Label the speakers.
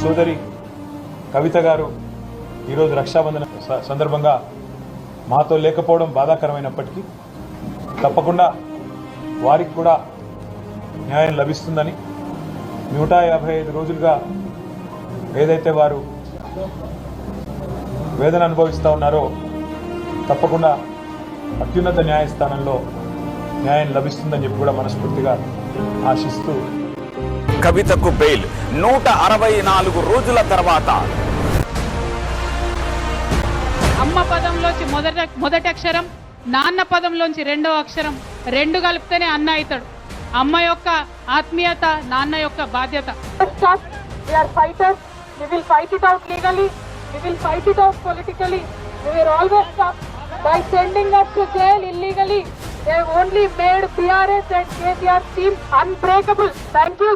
Speaker 1: సోదరి కవిత గారు ఈరోజు రక్షాబంధన సందర్భంగా మాతో లేకపోవడం బాధాకరమైనప్పటికీ తప్పకుండా వారికి కూడా న్యాయం లభిస్తుందని 155 రోజులుగా ఏదైతే వారు వేదన అనుభవిస్తూ ఉన్నారో తప్పకుండా అత్యున్నత న్యాయస్థానంలో న్యాయం లభిస్తుందని చెప్పి కూడా మనస్ఫూర్తిగా ఆశిస్తూ
Speaker 2: కవితకు బెయిల్ 164 రోజుల తర్వాత
Speaker 3: అమ్మ పదంలోంచి మొదటి అక్షరం, నాన్న పదంలోంచి రెండవ అక్షరం, రెండు కలిపితేనే అన్న అవుతాడు. అమ్మ యొక్క ఆత్మీయత, నాన్న యొక్క బాధ్యత.
Speaker 4: We are fighters. We will fight it out legally. We will fight it out politically. We were always tough. By sending us to jail illegally, they have only made PRS and KCR team unbreakable. Thank you.